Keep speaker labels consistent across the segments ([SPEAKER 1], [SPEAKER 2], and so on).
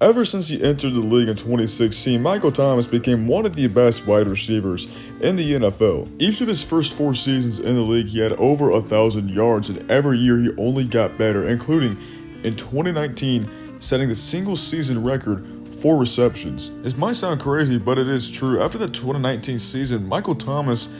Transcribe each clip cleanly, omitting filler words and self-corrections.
[SPEAKER 1] Ever since he entered the league in 2016, Michael Thomas became one of the best wide receivers in the NFL. Each of his first 4 seasons in the league, he had over 1,000 yards, and every year he only got better, including in 2019, setting the single season record for receptions. This might sound crazy, but it is true. After the 2019 season, Michael Thomas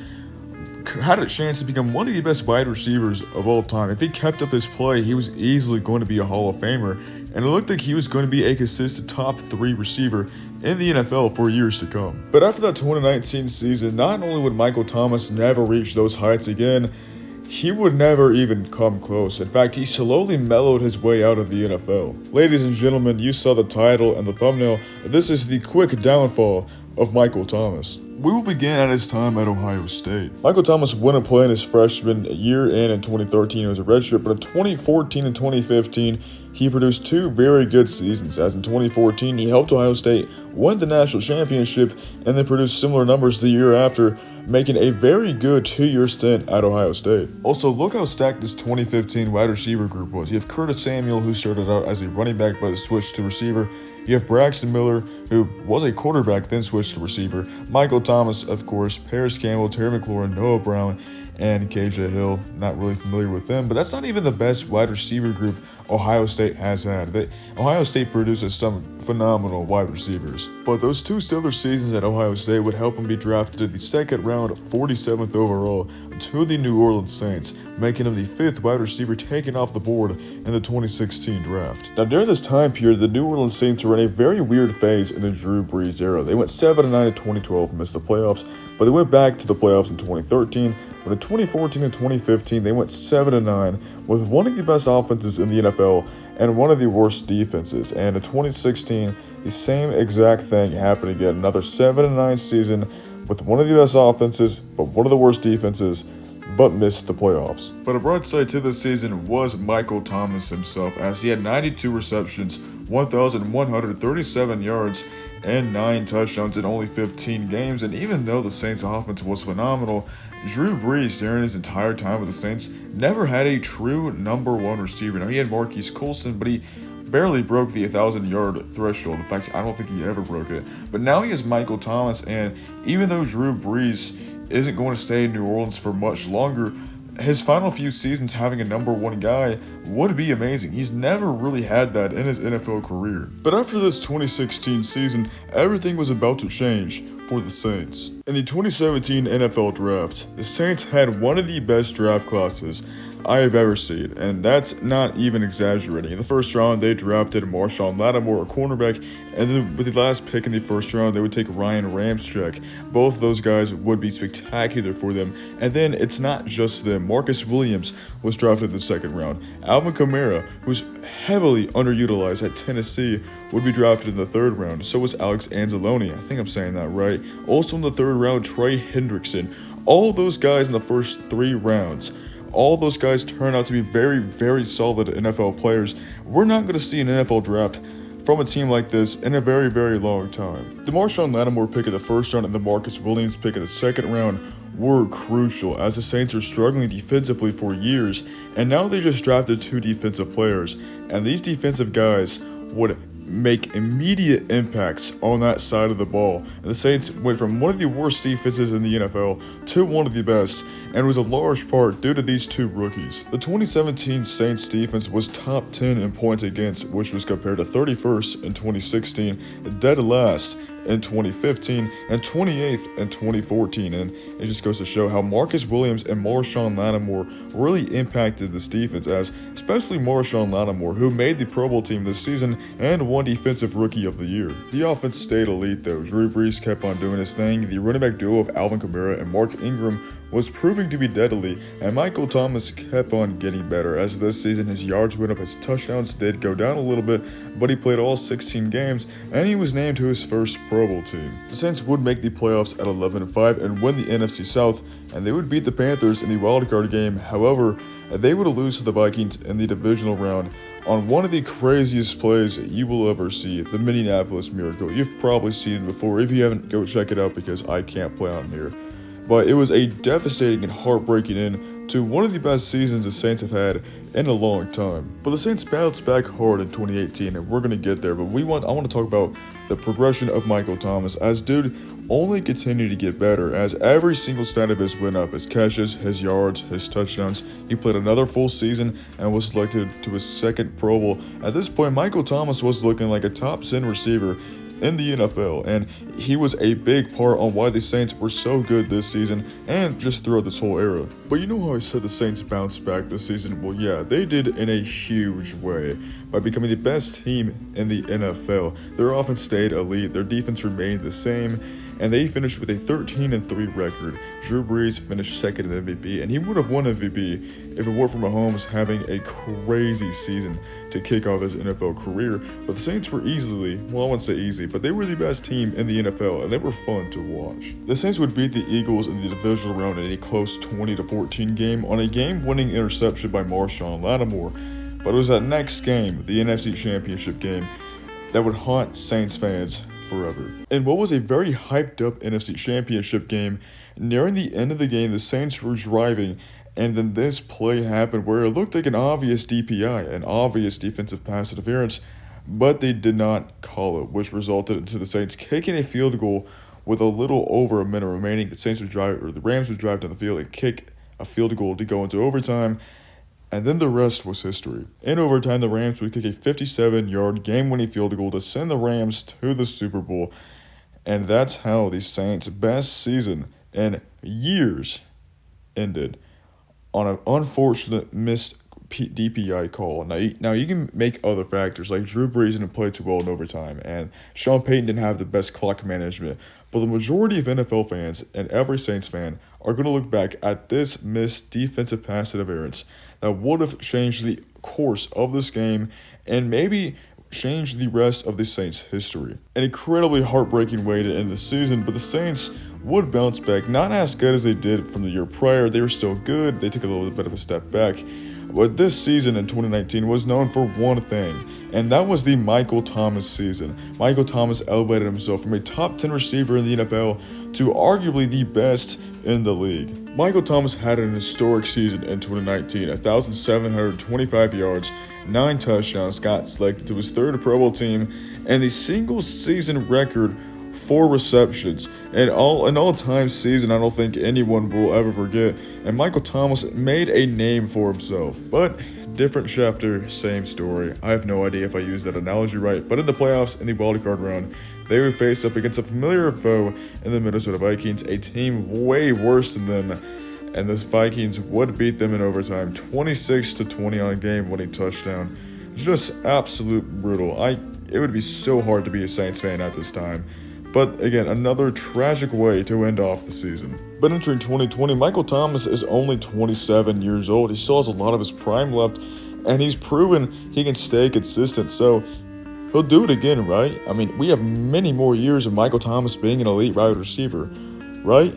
[SPEAKER 1] had a chance to become one of the best wide receivers of all time. If he kept up his play, he was easily going to be a Hall of Famer, and it looked like he was going to be a consistent top 3 receiver in the NFL for years to come. But after that 2019 season, not only would Michael Thomas never reach those heights again, he would never even come close. In fact, he slowly mellowed his way out of the NFL. Ladies and gentlemen, you saw the title and the thumbnail. This is the quick downfall of Michael Thomas. We will begin at his time at Ohio State. Michael Thomas wouldn't play in his freshman year in 2013. It was a redshirt, but in 2014 and 2015, he produced 2 very good seasons. As in 2014, he helped Ohio State win the national championship and then produced similar numbers the year after, making a very good 2-year stint at Ohio State. Also, look how stacked this 2015 wide receiver group was. You have Curtis Samuel, who started out as a running back but switched to receiver. You have Braxton Miller, who was a quarterback, then switched to receiver. Michael Thomas, of course, Paris Campbell, Terry McLaurin, Noah Brown, and KJ Hill. Not really familiar with them, but that's not even the best wide receiver group Ohio State has had. Ohio State produces some phenomenal wide receivers. But those 2 stellar seasons at Ohio State would help him be drafted in the 2nd round, 47th overall, to the New Orleans Saints, making him the 5th wide receiver taken off the board in the 2016 draft. Now, during this time period, the New Orleans Saints were in a very weird phase in the Drew Brees era. They went 7-9 in 2012, missed the playoffs, but they went back to the playoffs in 2013. But in 2014 and 2015, they went 7-9 with one of the best offenses in the NFL and one of the worst defenses. And in 2016, the same exact thing happened again. Another 7-9 season with one of the best offenses, but one of the worst defenses, but missed the playoffs. But a bright side to this season was Michael Thomas himself, as he had 92 receptions, 1,137 yards, and 9 touchdowns in only 15 games. And even though the Saints offense was phenomenal, Drew Brees during his entire time with the Saints never had a true number 1 receiver. Now, he had Marquise Colston, but he barely broke the 1,000-yard threshold. In fact, I don't think he ever broke it. But now he has Michael Thomas, and even though Drew Brees isn't going to stay in New Orleans for much longer, his final few seasons having a number 1 guy would be amazing. He's never really had that in his NFL career. But after this 2016 season, everything was about to change for the Saints. In the 2017 NFL Draft, the Saints had one of the best draft classes I have ever seen, and that's not even exaggerating. In the first round, they drafted Marshawn Lattimore, a cornerback, and then with the last pick in the first round, they would take Ryan Ramczyk. Both of those guys would be spectacular for them. And then it's not just them. Marcus Williams was drafted in the 2nd round. Alvin Kamara, who's heavily underutilized at Tennessee, would be drafted in the 3rd round. So was Alex Anzalone. I think I'm saying that right. Also in the 3rd round, Trey Hendrickson. All those guys in the first 3 rounds. All those guys turn out to be very, very solid NFL players. We're not going to see an NFL draft from a team like this in a very, very long time. The Marshawn Lattimore pick of the 1st round and the Marcus Williams pick of the 2nd round were crucial, as the Saints are struggling defensively for years, and now they just drafted 2 defensive players, and these defensive guys would make immediate impacts on that side of the ball. And the Saints went from one of the worst defenses in the NFL to one of the best, and it was a large part due to these 2 rookies. The 2017 Saints defense was top 10 in points against, which was compared to 31st in 2016, dead last in 2015, and 28th in 2014. And it just goes to show how Marcus Williams and Marshawn Lattimore really impacted this defense, as especially Marshawn Lattimore, who made the Pro Bowl team this season and won Defensive Rookie of the Year. The offense stayed elite though. Drew Brees kept on doing his thing. The running back duo of Alvin Kamara and Mark Ingram was proving to be deadly, and Michael Thomas kept on getting better. As this season, his yards went up, his touchdowns did go down a little bit, but he played all 16 games, and he was named to his first Pro Bowl team. The Saints would make the playoffs at 11-5 and win the NFC South, and they would beat the Panthers in the wildcard game. However, they would lose to the Vikings in the divisional round on one of the craziest plays you will ever see, the Minneapolis Miracle. You've probably seen it before. If you haven't, go check it out because I can't play on here. But it was a devastating and heartbreaking end to one of the best seasons the Saints have had in a long time. But the Saints bounced back hard in 2018, and we're going to get there. But I want to talk about the progression of Michael Thomas, as dude only continued to get better as every single stat of his went up: his catches, his yards, his touchdowns. He played another full season and was selected to his second Pro Bowl. At this point, Michael Thomas was looking like a top 10 receiver in the NFL, and he was a big part on why the Saints were so good this season and just throughout this whole era. But you know how I said the Saints bounced back this season? Well, yeah, they did in a huge way by becoming the best team in the NFL. Their offense stayed elite, their defense remained the same, and they finished with a 13-3 record. Drew Brees finished second in MVP, and he would have won MVP if it weren't for Mahomes having a crazy season to kick off his NFL career. But the Saints were easily, well, I wouldn't say easy, but they were the best team in the NFL, and they were fun to watch. The Saints would beat the Eagles in the divisional round in a close 20-14 game on a game-winning interception by Marshawn Lattimore. But it was that next game, the NFC Championship game, that would haunt Saints fans forever. In what was a very hyped up NFC Championship game, nearing the end of the game, the Saints were driving, and then this play happened where it looked like an obvious DPI, an obvious defensive pass interference, but they did not call it, which resulted into the Saints kicking a field goal with a little over a minute remaining. The Rams would drive down the field and kick a field goal to go into overtime. And then the rest was history. In overtime, the Rams would kick a 57-yard game-winning field goal to send the Rams to the Super Bowl. And that's how the Saints' best season in years ended, on an unfortunate missed DPI call. Now you can make other factors, like Drew Brees didn't play too well in overtime, and Sean Payton didn't have the best clock management. But the majority of NFL fans and every Saints fan are going to look back at this missed defensive pass interference that would have changed the course of this game and maybe changed the rest of the Saints' history. An incredibly heartbreaking way to end the season, but the Saints would bounce back, not as good as they did from the year prior. They were still good. They took a little bit of a step back. But this season in 2019 was known for one thing, and that was the Michael Thomas season. Michael Thomas elevated himself from a top 10 receiver in the NFL to arguably the best in the league. Michael Thomas had an historic season in 2019, 1,725 yards, 9 touchdowns, got selected to his third Pro Bowl team, and the single season record 4 receptions. An all-time season I don't think anyone will ever forget, and Michael Thomas made a name for himself. But different chapter, same story. I have no idea if I used that analogy right, but in the playoffs, in the wildcard round, they would face up against a familiar foe in the Minnesota Vikings, a team way worse than them, and the Vikings would beat them in overtime, 26-20 on a game-winning touchdown. Just absolute brutal. It would be so hard to be a Saints fan at this time. But again, another tragic way to end off the season. But entering 2020, Michael Thomas is only 27 years old. He still has a lot of his prime left, and he's proven he can stay consistent. So he'll do it again, right? I mean, we have many more years of Michael Thomas being an elite wide receiver, right?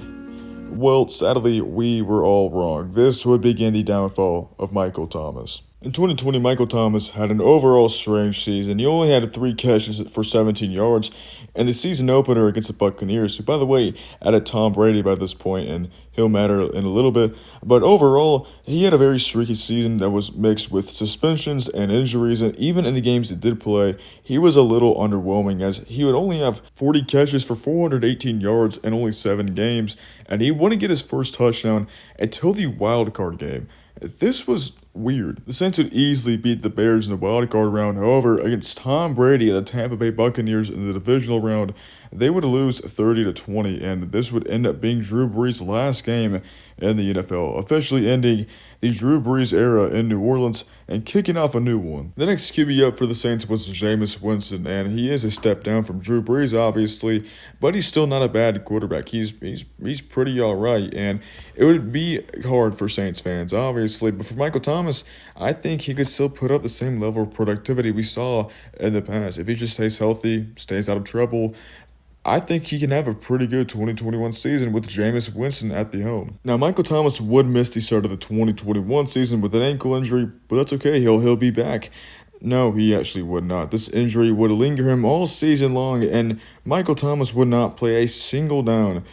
[SPEAKER 1] Well, sadly, we were all wrong. This would begin the downfall of Michael Thomas. In 2020, Michael Thomas had an overall strange season. He only had 3 catches for 17 yards, and the season opener against the Buccaneers, who, by the way, added Tom Brady by this point, and he'll matter in a little bit. But overall, he had a very streaky season that was mixed with suspensions and injuries, and even in the games he did play, he was a little underwhelming, as he would only have 40 catches for 418 yards in only 7 games, and he wouldn't get his first touchdown until the wild card game. This was weird. The Saints would easily beat the Bears in the wildcard round. However, against Tom Brady and the Tampa Bay Buccaneers in the divisional round, they would lose 30-20, and this would end up being Drew Brees' last game in the NFL, officially ending the Drew Brees era in New Orleans and kicking off a new one. The next QB up for the Saints was Jameis Winston, and he is a step down from Drew Brees, obviously, but he's still not a bad quarterback. He's pretty all right, and it would be hard for Saints fans, obviously, but for Michael Thomas, I think he could still put up the same level of productivity we saw in the past. If he just stays healthy, stays out of trouble, I think he can have a pretty good 2021 season with Jameis Winston at the helm. Now, Michael Thomas would miss the start of the 2021 season with an ankle injury, but that's okay. He'll be back. No, he actually would not. This injury would linger him all season long, and Michael Thomas would not play a single down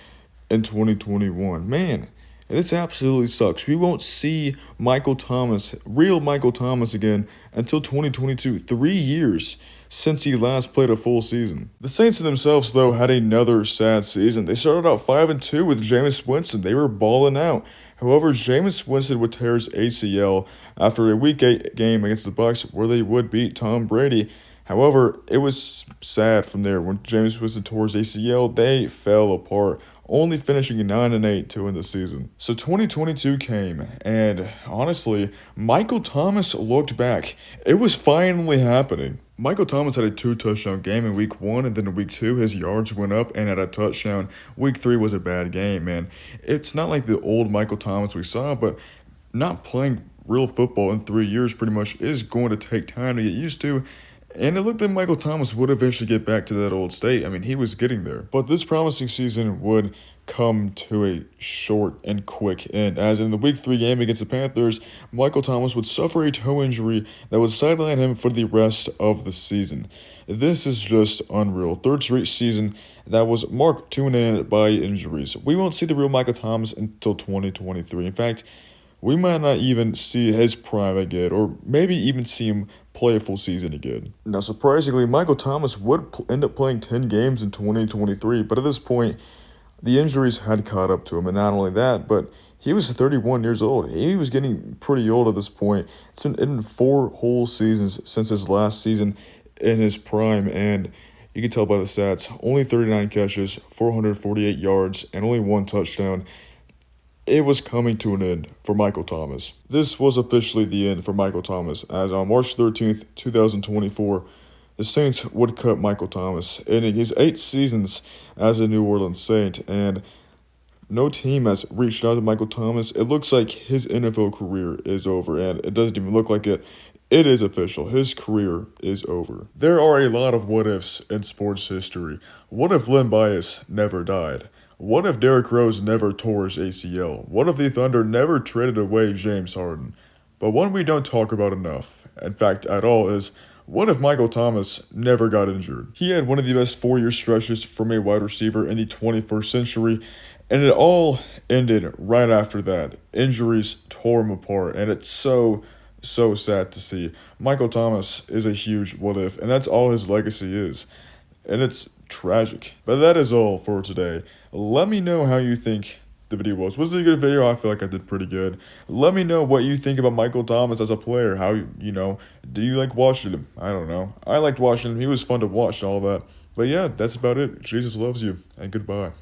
[SPEAKER 1] in 2021. Man, And this absolutely sucks. We won't see Michael Thomas, real Michael Thomas again until 2022, 3 years since he last played a full season. The Saints themselves, though, had another sad season. They started out 5-2 with Jameis Winston. They were balling out. However, Jameis Winston would tear his ACL after a Week 8 game against the Bucs, where they would beat Tom Brady. However, it was sad from there. When Jameis Winston tore his ACL, they fell apart, only finishing 9-8 to end the season. So 2022 came, and honestly, Michael Thomas looked back. It was finally happening. Michael Thomas had a 2-touchdown game in Week 1, and then in Week 2, his yards went up and had a touchdown. Week 3 was a bad game, man. It's not like the old Michael Thomas we saw, but not playing real football in 3 years pretty much is going to take time to get used to. And it looked like Michael Thomas would eventually get back to that old state. I mean, he was getting there. But this promising season would come to a short and quick end, as in the Week 3 game against the Panthers, Michael Thomas would suffer a toe injury that would sideline him for the rest of the season. This is just unreal. Third straight season that was marked to an end by injuries. We won't see the real Michael Thomas until 2023. In fact, we might not even see his prime again, or maybe even see him play a full season again. Now, surprisingly, Michael Thomas would end up playing 10 games in 2023, but at this point, the injuries had caught up to him, and not only that, but he was 31 years old. He was getting pretty old at this point. It's been 4 whole seasons since his last season in his prime, and you can tell by the stats, only 39 catches, 448 yards, and only 1 touchdown. It was coming to an end for Michael Thomas. This was officially the end for Michael Thomas, as on March 13th, 2024, the Saints would cut Michael Thomas, ending his 8 seasons as a New Orleans Saint, and no team has reached out to Michael Thomas. It looks like his NFL career is over, and it doesn't even look like it. It is official. His career is over. There are a lot of what-ifs in sports history. What if Len Bias never died? What if Derrick Rose never tore his ACL? What if the Thunder never traded away James Harden? But one we don't talk about enough, in fact at all, is what if Michael Thomas never got injured? He had one of the best 4-year stretches from a wide receiver in the 21st century, and it all ended right after that. Injuries tore him apart, and it's so sad to see. Michael Thomas is a huge what if, and that's all his legacy is. And it's tragic. But that is all for today. Let me know how you think the video was. Was it a good video? I feel like I did pretty good. Let me know what you think about Michael Thomas as a player. How, do you like watching him? I don't know. I liked watching him. He was fun to watch and all that. But yeah, that's about it. Jesus loves you, and goodbye.